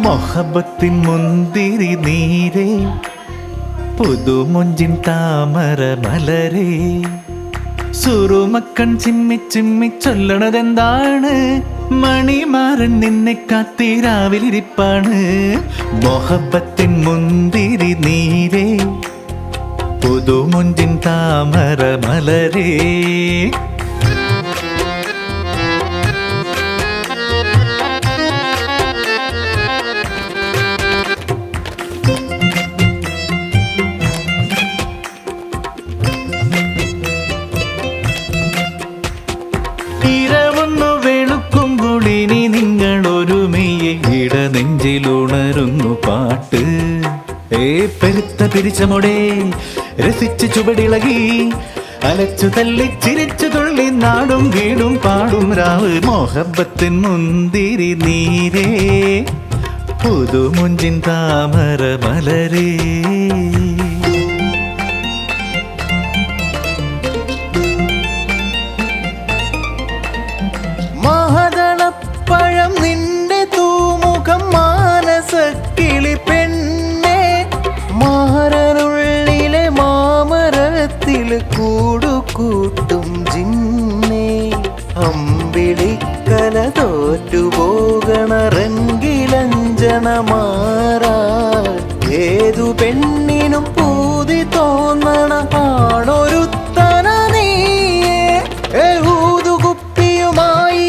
മൊഹബത്തിൻ മുന്തിരി നീരേ, പുതുമൊഞ്ചിൻ താമര മലരേ, സുറുമക്കൺ ചിമ്മി ചിമ്മി ചൊല്ലണതെന്താണ്? മണിമാരൻ നിന്നെ കാത്തിരാവിലിരിപ്പാണ്. മൊഹബത്തിൻ മുന്തിരി നീരേ, പുതുമൊഞ്ചിൻ താമര മലരേ. ഇരവൊന്നു വെളുക്കുമ്പോൾ ഇനി നിങ്ങൾ ഒരുമയെ ഇടനെഞ്ചിലുണരുന്നു പാട്ട്. പെരുത്ത പിരിച്ചമോടെ രസിച്ച് ചുവടിളകി അലച്ചു തല്ലി ചിരിച്ചു തുള്ളി നാടും വീടും പാടും രാവ്. മൊഹബത്തിൻ മുന്തിരി നീരേ, പുതുമൊഞ്ചിൻ താമര മലരേ. പഴം നിന്റെ തൂമുഖം മാനസക്കിളി പെണ്ണെ, മാറനുള്ളിലെ മാമരത്തിൽ കൂടുകൂട്ടും ജിന്നെ. അമ്പിളിക്കല തോറ്റുപോകണ റംഗിലഞ്ജന മാറാ, ഏതു പെണ്ണിനും പൂതി തോന്നണ ആണൊരുത്തന നീയേ. ഊതുകുപ്പിയുമായി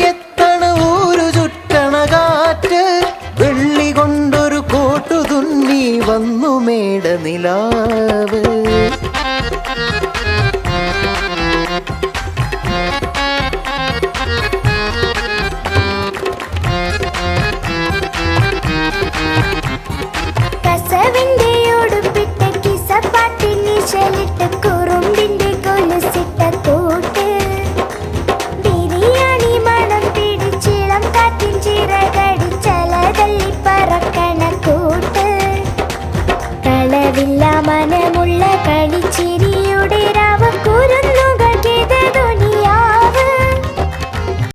വെള്ളി കൊണ്ടൊരു കോട്ടു തുന്നി വന്നു മേട നിലാവ്. കസവിന്റെ ഉടുപ്പിട്ട കിസപ്പാട്ടിന് ശലിട്ട് കുറുമ്പിന്റെ കൊലുസിട്ട കൂട്ട്, ബിരിയാണി മണം പിടിച്ചിളം കാറ്റിൻ ചിറകടിച്ചലതല്ലി പറക്കണ കൂട്ട്, കളവില്ല മനമുള്ള കളിച്ചിരി